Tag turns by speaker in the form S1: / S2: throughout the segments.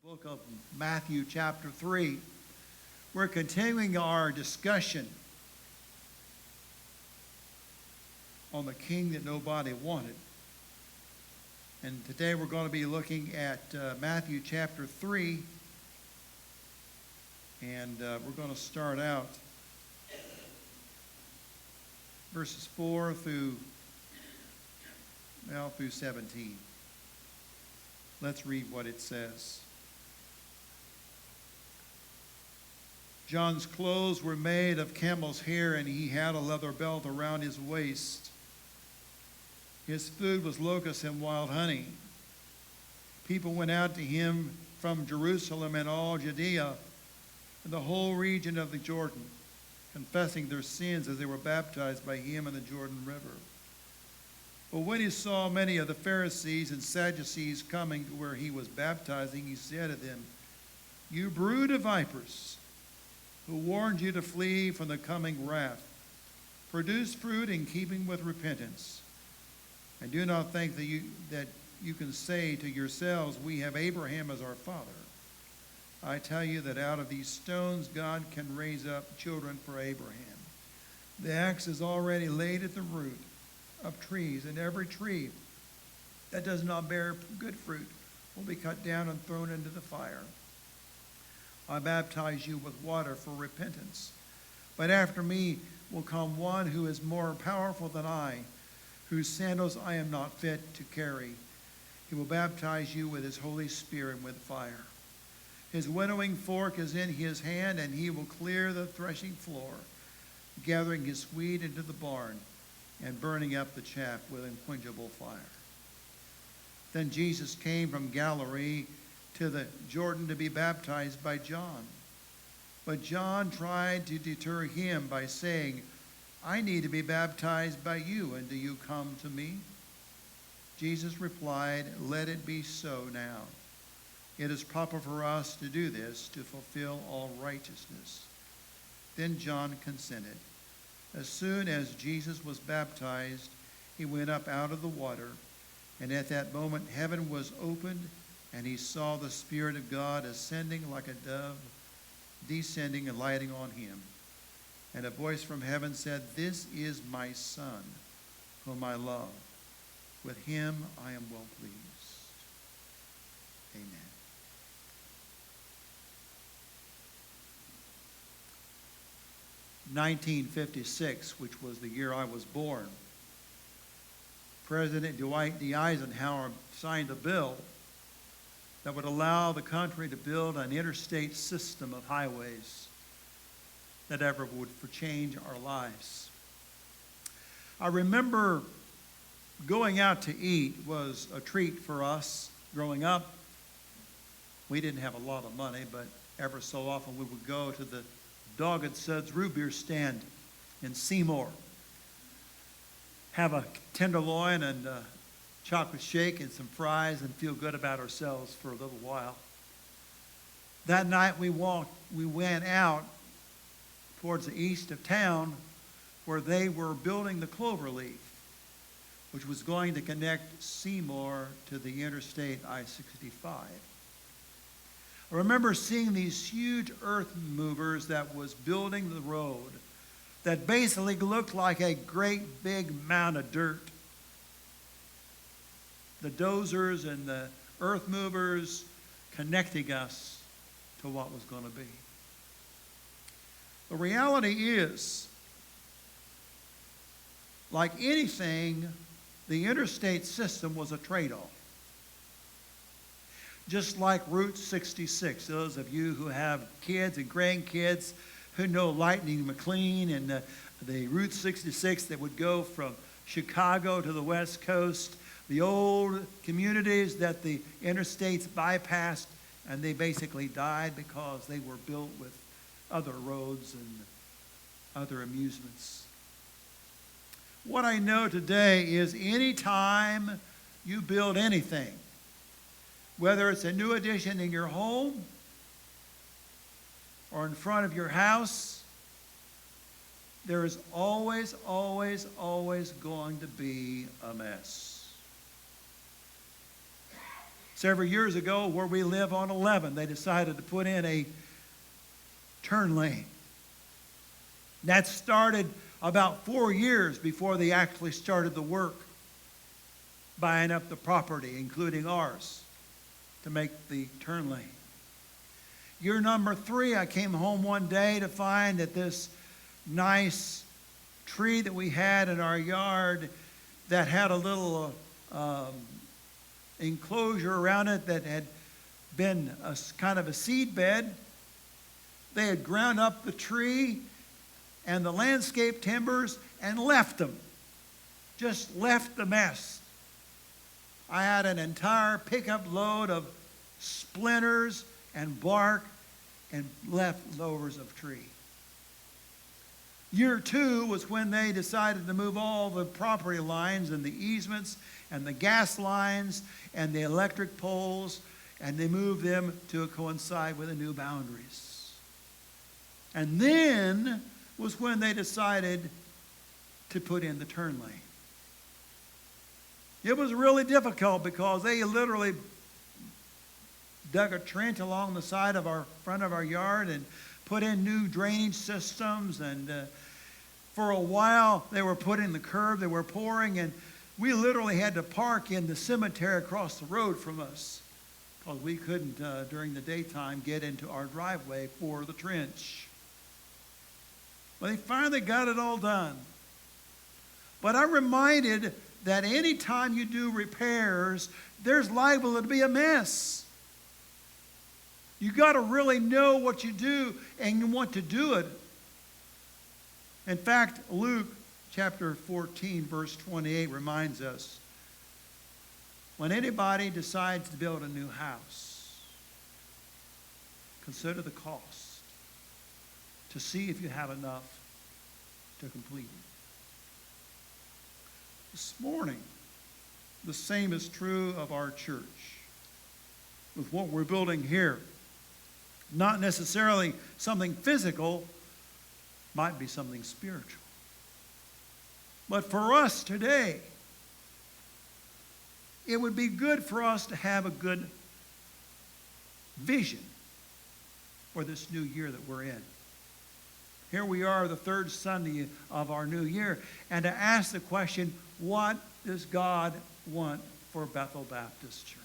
S1: Book of Matthew chapter 3. We're continuing our discussion on the king that nobody wanted. And today we're going to be looking at Matthew chapter 3. And we're going to start out verses 4 through 17. Let's read what it says. John's clothes were made of camel's hair, and he had a leather belt around his waist. His food was locusts and wild honey. People went out to him from Jerusalem and all Judea and the whole region of the Jordan, confessing their sins as they were baptized by him in the Jordan River. But when he saw many of the Pharisees and Sadducees coming to where he was baptizing, he said to them, "You brood of vipers, who warned you to flee from the coming wrath, produce fruit in keeping with repentance. And do not think that you can say to yourselves, 'We have Abraham as our father.' I tell you that out of these stones God can raise up children for Abraham. The axe is already laid at the root of trees, and every tree that does not bear good fruit will be cut down and thrown into the fire. I baptize you with water for repentance, but after me will come one who is more powerful than I, whose sandals I am not fit to carry. He will baptize you with his Holy Spirit and with fire. His winnowing fork is in his hand, and he will clear the threshing floor, gathering his wheat into the barn and burning up the chaff with unquenchable fire." Then Jesus came from Galilee to the Jordan to be baptized by John. But John tried to deter him by saying, "I need to be baptized by you, and do you come to me?" Jesus replied, "Let it be so now. It is proper for us to do this to fulfill all righteousness." Then John consented. As soon as Jesus was baptized, he went up out of the water, and at that moment heaven was opened, and he saw the Spirit of God ascending like a dove, descending and lighting on him. And a voice from heaven said, "This is my Son, whom I love. With him I am well pleased." Amen. In 1956, which was the year I was born, President Dwight D. Eisenhower signed a bill that would allow the country to build an interstate system of highways that ever would change our lives. I remember going out to eat was a treat for us growing up. We didn't have a lot of money, but ever so often we would go to the Dog and Suds root beer stand in Seymour, have a tenderloin and a chocolate shake and some fries, and feel good about ourselves for a little while. That night we went out towards the east of town where they were building the Cloverleaf, which was going to connect Seymour to the interstate I-65. I remember seeing these huge earth movers that was building the road that basically looked like a great big mound of dirt. The dozers and the earth movers connecting us to what was going to be. The reality is, like anything, the interstate system was a trade-off. Just like Route 66, those of you who have kids and grandkids who know Lightning McLean and the Route 66 that would go from Chicago to the West Coast, the old communities that the interstates bypassed, and they basically died because they were built with other roads and other amusements. What I know today is anytime you build anything, whether it's a new addition in your home or in front of your house, there is always, always, always going to be a mess. Several years ago, where we live on 11, they decided to put in a turn lane. That started about 4 years before they actually started the work, buying up the property, including ours, to make the turn lane. Year number 3, I came home one day to find that this nice tree that we had in our yard that had a little enclosure around it that had been a kind of a seed bed. They had ground up the tree and the landscape timbers and left them. Just left the mess. I had an entire pickup load of splinters and bark and leftovers of tree. Year 2 was when they decided to move all the property lines and the easements and the gas lines and the electric poles, and they moved them to coincide with the new boundaries. And then was when they decided to put in the turn lane. It was really difficult because they literally dug a trench along the side of our front of our yard and put in new drainage systems, and for a while they were putting the curb, they were pouring, and we literally had to park in the cemetery across the road from us because we couldn't during the daytime get into our driveway for the trench. Well, they finally got it all done. But I'm reminded that any time you do repairs, there's liable to be a mess. You got to really know what you do, and you want to do it. In fact, Luke chapter 14, verse 28 reminds us, when anybody decides to build a new house, consider the cost to see if you have enough to complete it. This morning, the same is true of our church. With what we're building here, not necessarily something physical, might be something spiritual. But for us today, it would be good for us to have a good vision for this new year that we're in. Here we are, the third Sunday of our new year, and to ask the question, what does God want for Bethel Baptist Church?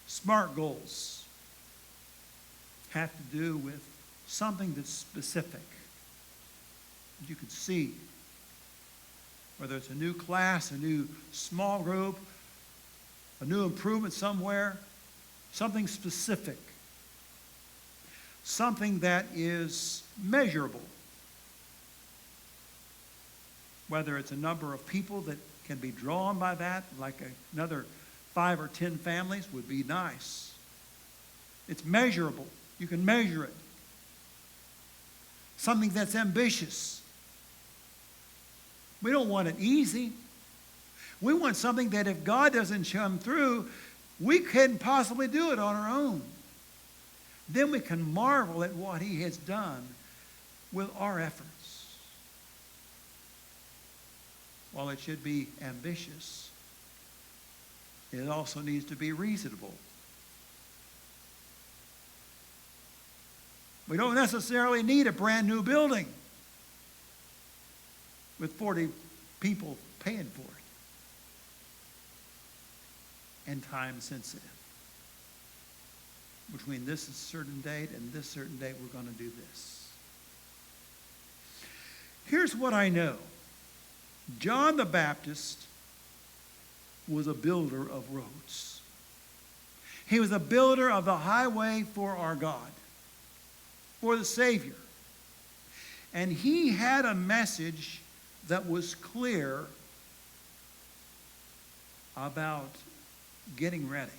S1: SMART goals have to do with something that's specific. You can see whether it's a new class, a new small group, a new improvement somewhere, something specific, something that is measurable. Whether it's a number of people that can be drawn by that, like another 5 or 10 families would be nice. It's measurable. You can measure it. Something that's ambitious. We don't want it easy. We want something that if God doesn't come through, we couldn't possibly do it on our own. Then we can marvel at what He has done with our efforts. While it should be ambitious, it also needs to be reasonable. We don't necessarily need a brand new building with 40 people paying for it. And time sensitive. Between this certain date and this certain date, we're going to do this. Here's what I know. John the Baptist was a builder of roads. He was a builder of the highway for our God, for the Savior. And he had a message that was clear about getting ready.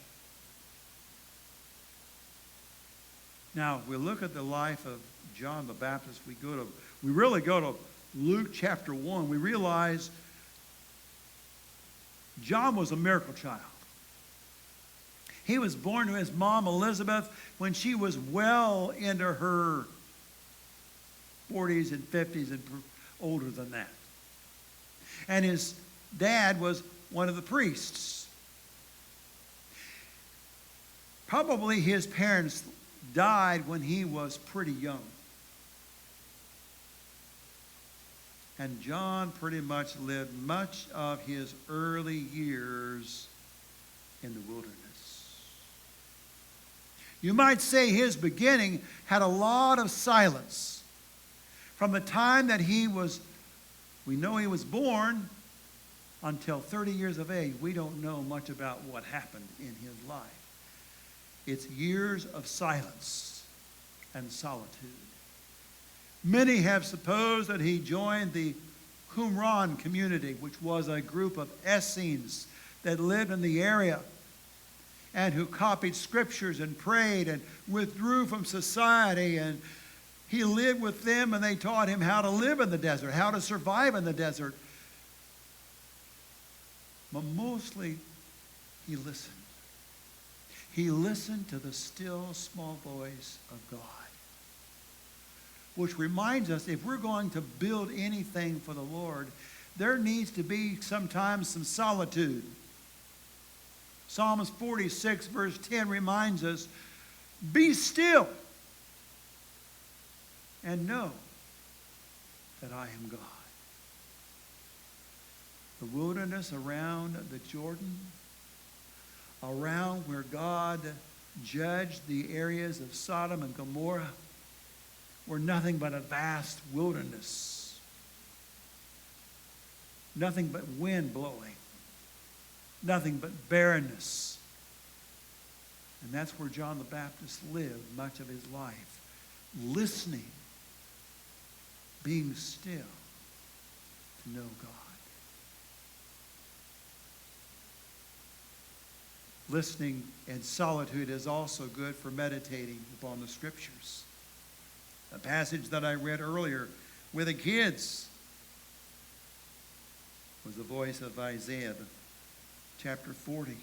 S1: Now, if we look at the life of John the Baptist, we really go to Luke chapter 1. We realize John was a miracle child. He was born to his mom Elizabeth when she was well into her 40s and 50s and older than that. And his dad was one of the priests. Probably his parents died when he was pretty young. And John pretty much lived much of his early years in the wilderness. You might say his beginning had a lot of silence. From the time that we know he was born, until 30 years of age, we don't know much about what happened in his life. It's years of silence and solitude. Many have supposed that he joined the Qumran community, which was a group of Essenes that lived in the area and who copied scriptures and prayed and withdrew from society. And he lived with them and they taught him how to live in the desert, how to survive in the desert. But mostly, he listened. He listened to the still small voice of God. Which reminds us, if we're going to build anything for the Lord, there needs to be sometimes some solitude. Psalms 46 verse 10 reminds us, be still and know that I am God. The wilderness around the Jordan, around where God judged the areas of Sodom and Gomorrah, were nothing but a vast wilderness. Nothing but wind blowing. Nothing but barrenness. And that's where John the Baptist lived much of his life. Listening, being still to know God. Listening and solitude is also good for meditating upon the Scriptures. A passage that I read earlier with the kids was the voice of Isaiah, chapter 40.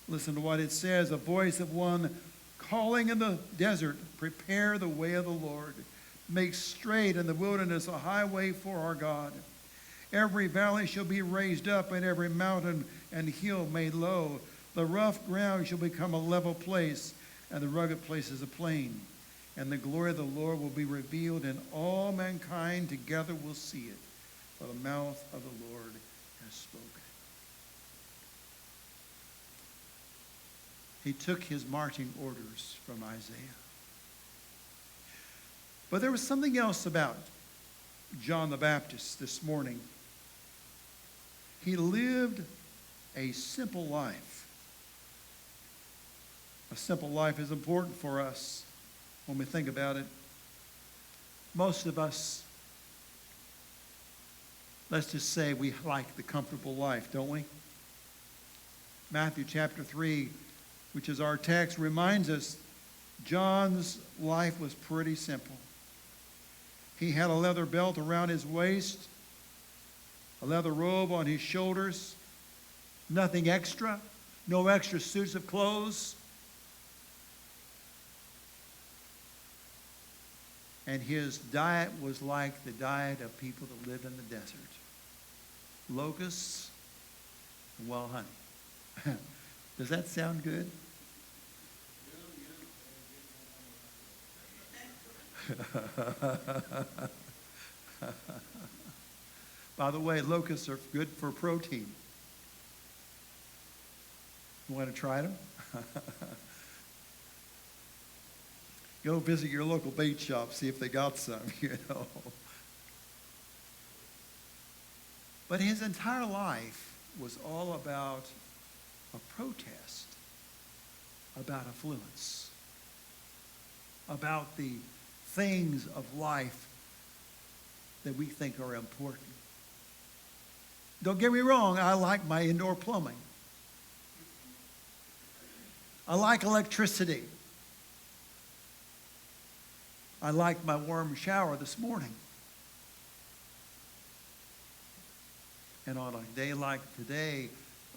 S1: Listen to what it says, a voice of one calling in the desert, prepare the way of the Lord. Make straight in the wilderness a highway for our God. Every valley shall be raised up, and every mountain and hill made low. The rough ground shall become a level place, and the rugged places a plain. And the glory of the Lord will be revealed, and all mankind together will see it. For the mouth of the Lord has spoken. He took his marching orders from Isaiah. But there was something else about John the Baptist this morning. He lived a simple life. A simple life is important for us when we think about it. Most of us, let's just say we like the comfortable life, don't we? Matthew chapter 3, which is our text, reminds us John's life was pretty simple. He had a leather belt around his waist, a leather robe on his shoulders, nothing extra, no extra suits of clothes. And his diet was like the diet of people that lived in the desert. Locusts and wild honey. Does that sound good? By the way, locusts are good for protein. You want to try them? Go visit your local bait shop, see if they got some, you know. But his entire life was all about a protest, about affluence, about the things of life that we think are important. Don't get me wrong, I like my indoor plumbing. I like electricity. I like my warm shower this morning. And on a day like today,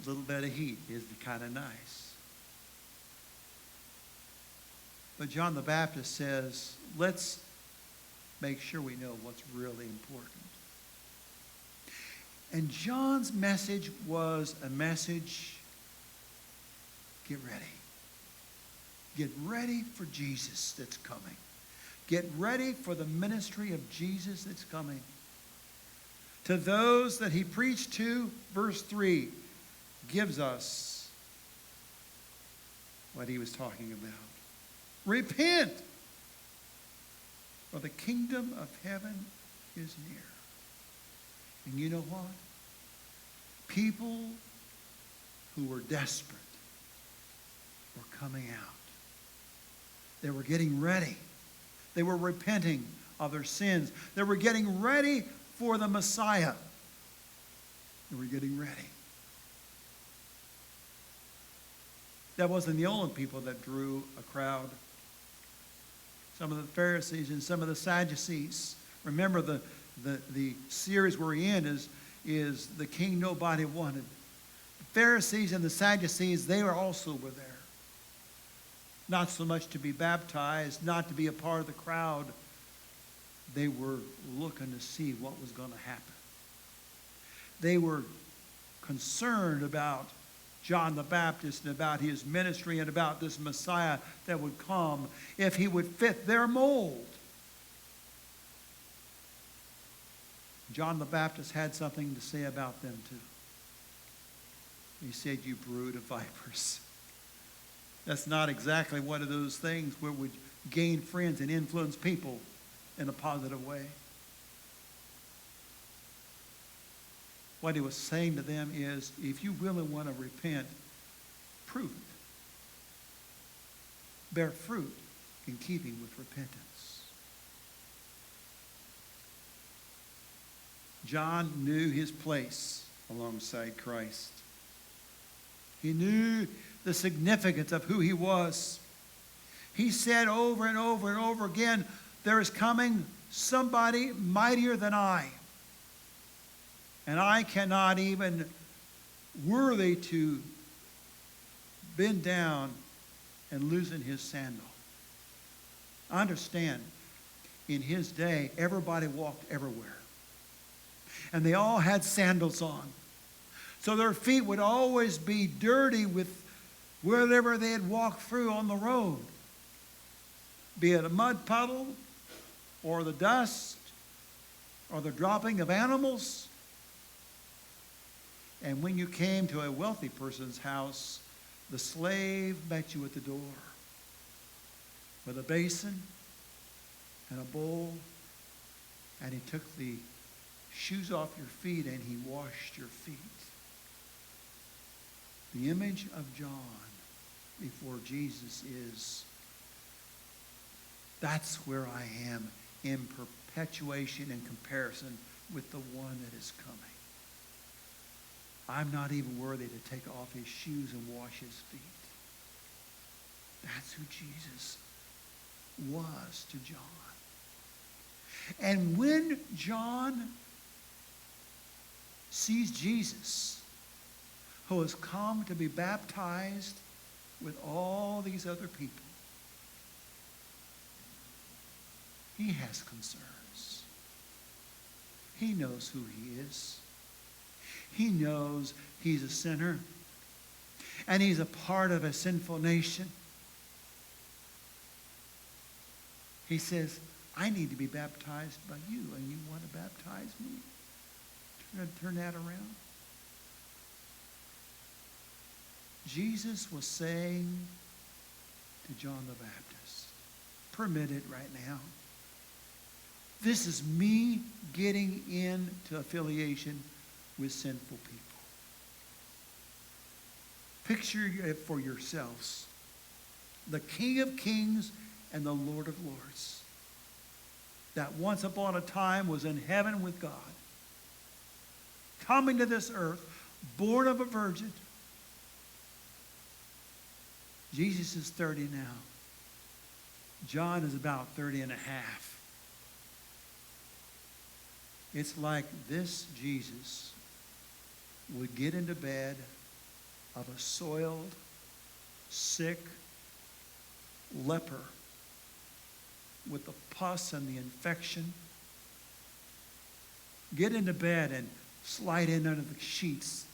S1: a little bit of heat is kind of nice. But John the Baptist says, let's make sure we know what's really important. And John's message was a message, get ready. Get ready for Jesus that's coming. Get ready for the ministry of Jesus that's coming. To those that he preached to, verse 3 gives us what he was talking about. Repent, for the kingdom of heaven is near. And you know what? People who were desperate were coming out. They were getting ready. They were repenting of their sins. They were getting ready for the Messiah. They were getting ready. That wasn't the only people that drew a crowd. Some of the Pharisees and some of the Sadducees. Remember, the series we're in is the king nobody wanted. The Pharisees and the Sadducees, they also were there. Not so much to be baptized, not to be a part of the crowd. They were looking to see what was going to happen. They were concerned about John the Baptist and about his ministry and about this Messiah that would come, if he would fit their mold. John the Baptist had something to say about them too. He said, "You brood of vipers." That's not exactly one of those things where we gain friends and influence people in a positive way. What he was saying to them is, if you really want to repent, prove it. Bear fruit in keeping with repentance. John knew his place alongside Christ. He knew the significance of who he was. He said over and over and over again, there is coming somebody mightier than I. And I cannot even worthy to bend down and loosen his sandal. I understand, in his day, everybody walked everywhere. And they all had sandals on. So their feet would always be dirty with wherever they had walked through on the road. Be it a mud puddle, or the dust, or the dropping of animals. And when you came to a wealthy person's house, the slave met you at the door with a basin and a bowl, and he took the shoes off your feet and he washed your feet. The image of John before Jesus is, that's where I am in perpetuation and comparison with the one that is coming. I'm not even worthy to take off his shoes and wash his feet. That's who Jesus was to John. And when John sees Jesus, who has come to be baptized with all these other people, he has concerns. He knows who he is. He knows he's a sinner. And he's a part of a sinful nation. He says, I need to be baptized by you, and you want to baptize me? Turn that around. Jesus was saying to John the Baptist, permit it right now. This is me getting into affiliation with sinful people. Picture it for yourselves. The King of Kings and the Lord of Lords, that once upon a time was in heaven with God, coming to this earth, born of a virgin. Jesus is 30 now. John is about 30 and a half. It's like this Jesus would get into bed of a soiled, sick leper with the pus and the infection. Get into bed and slide in under the sheets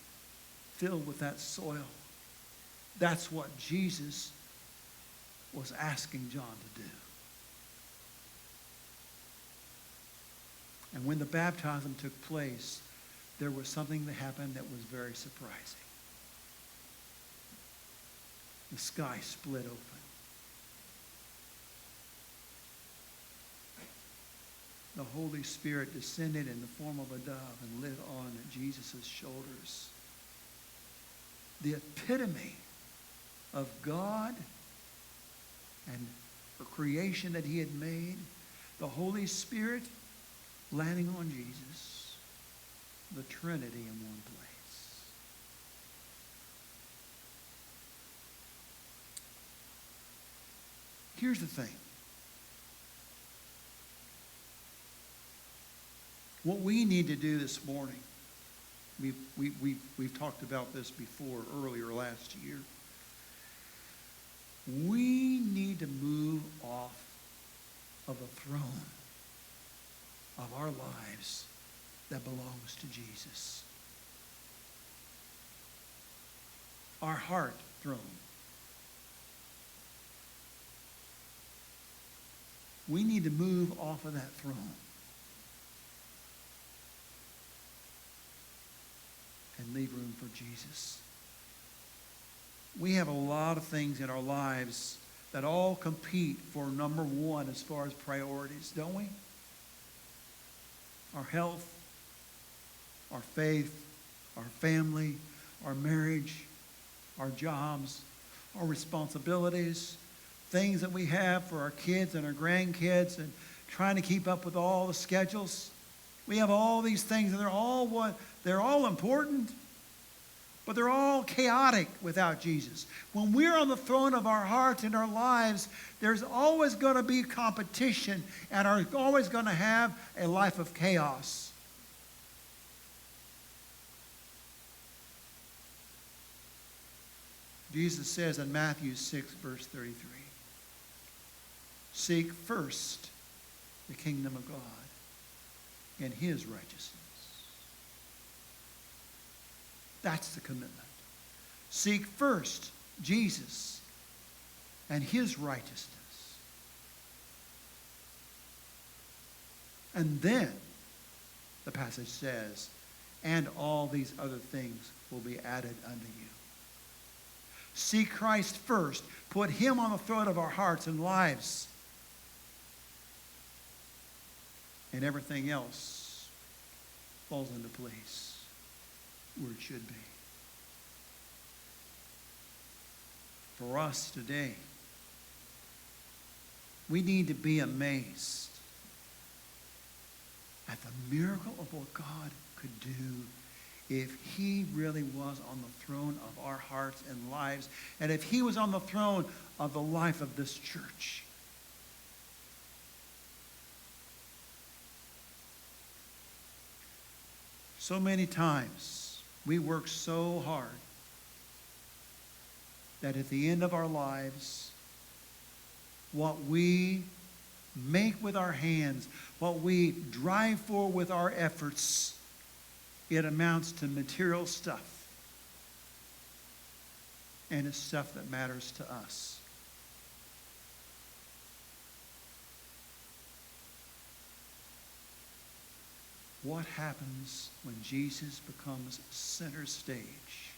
S1: filled with that soil. That's what Jesus was asking John to do. And when the baptism took place, there was something that happened that was very surprising. The sky split open. The Holy Spirit descended in the form of a dove and lit on Jesus' shoulders. The epitome of God and the creation that he had made, the Holy Spirit landing on Jesus, the Trinity in one place. Here's the thing. What we need to do this morning, we've talked about this before, earlier last year. We need to move off of the throne of our lives that belongs to Jesus. Our heart throne. We need to move off of that throne and leave room for Jesus. We have a lot of things in our lives that all compete for number one as far as priorities, don't we? Our health, our faith, our family, our marriage, our jobs, our responsibilities, things that we have for our kids and our grandkids, and trying to keep up with all the schedules. We have all these things, and they're all important, but they're all chaotic without Jesus. When we're on the throne of our hearts and our lives, there's always going to be competition, and are always going to have a life of chaos. Jesus says in Matthew 6, verse 33, seek first the kingdom of God and his righteousness. That's the commitment. Seek first Jesus and his righteousness. And then, the passage says, and all these other things will be added unto you. Seek Christ first. Put him on the throne of our hearts and lives. And everything else falls into place where it should be. For us today, we need to be amazed at the miracle of what God could do if he really was on the throne of our hearts and lives, and if he was on the throne of the life of this church. So many times we work so hard that at the end of our lives, what we make with our hands, what we drive for with our efforts, it amounts to material stuff. And it's stuff that matters to us. What happens when Jesus becomes center stage?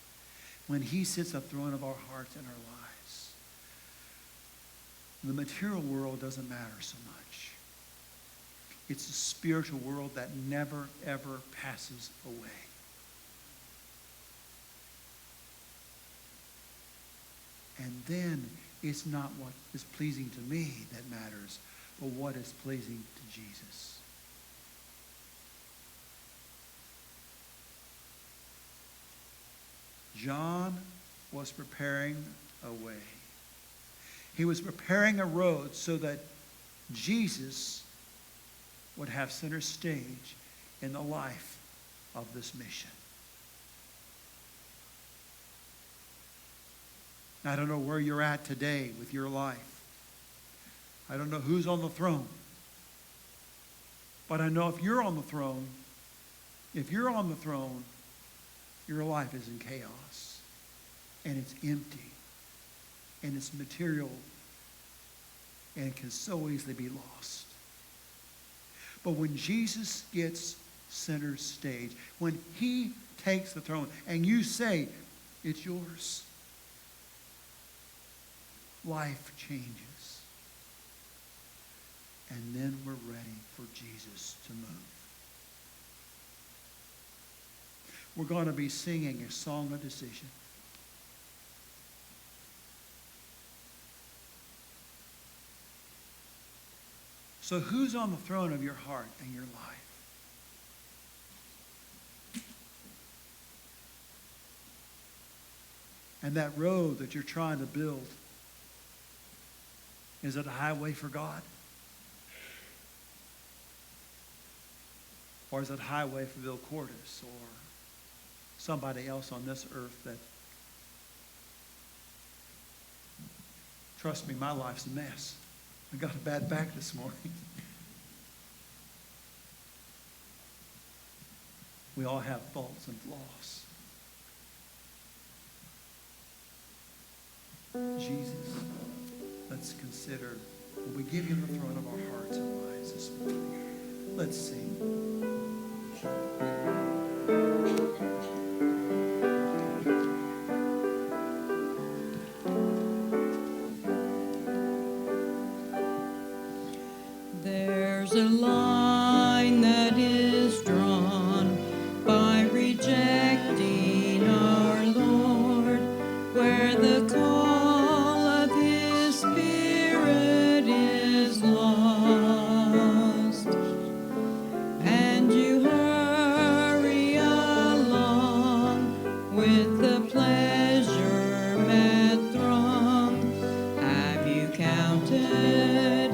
S1: When he sits on the throne of our hearts and our lives? The material world doesn't matter so much. It's a spiritual world that never, ever passes away. And then it's not what is pleasing to me that matters, but what is pleasing to Jesus. John was preparing a way. He was preparing a road so that Jesus would have center stage in the life of this mission. I don't know where you're at today with your life. I don't know who's on the throne. But I know if you're on the throne, your life is in chaos. And it's empty. And it's material and can so easily be lost. But when Jesus gets center stage, when he takes the throne and you say, it's yours, life changes. And then we're ready for Jesus to move. We're going to be singing a song of decision. So who's on the throne of your heart and your life? And that road that you're trying to build, is it a highway for God? Or is it a highway for Bill Cordes or somebody else on this earth that, trust me, my life's a mess. I got a bad back this morning. We all have faults and flaws. Jesus, let's consider, will we give you the throne of our hearts and minds this morning? Let's sing.
S2: There's a line that is drawn by rejecting our Lord, where the call of his Spirit is lost, and you hurry along with the pleasure-mad throng. Have you counted?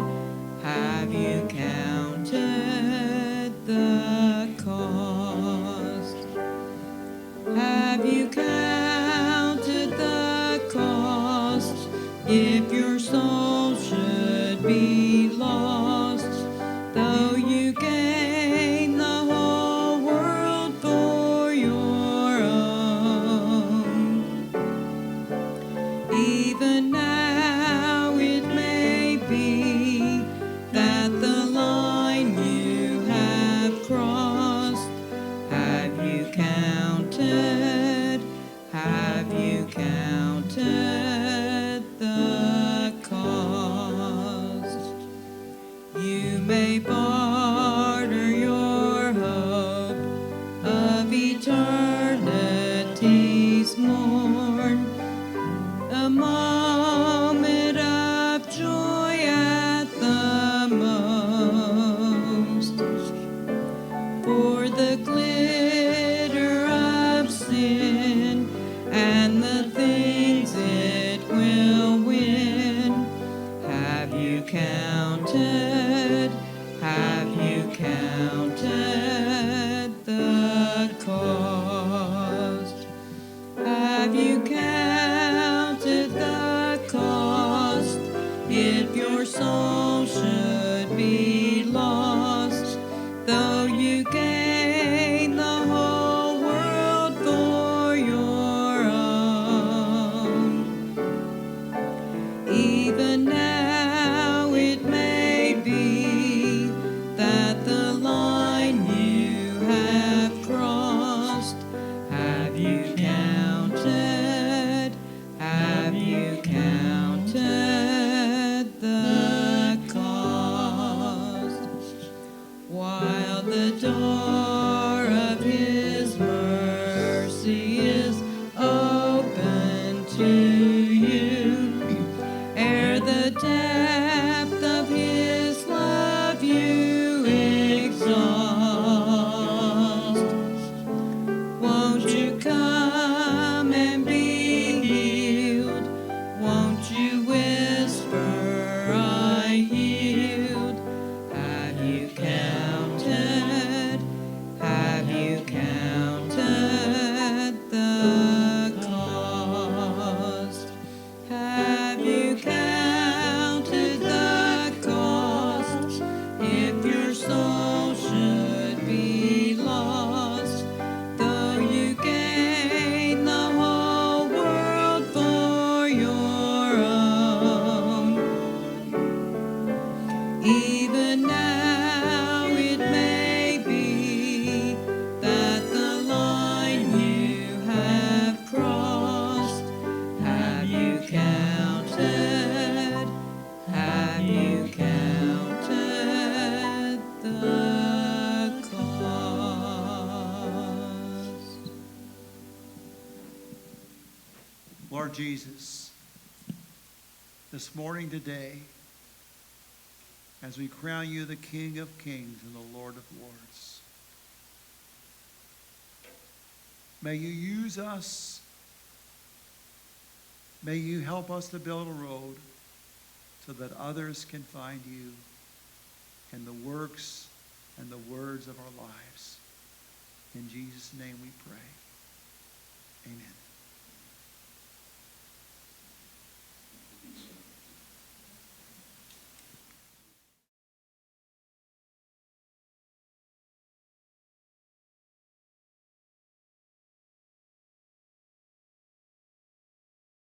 S2: Have you counted the cost? Have you counted the cost if your soul should be lost? Though you gain the whole world for your own, even now it may be that the line you have crossed. Have you counted? Have you counted the cost? You may barter your hope of eternity's morn, a moment of joy at the most, for the glitter of sin and the things it will win. Have you counted? Have you counted the cost? Have you counted the
S1: Lord Jesus, this morning today, as we crown you the King of Kings and the Lord of Lords, may you use us. May you help us to build a road so that others can find you in the works and the words of our lives. In Jesus' name we pray. Amen.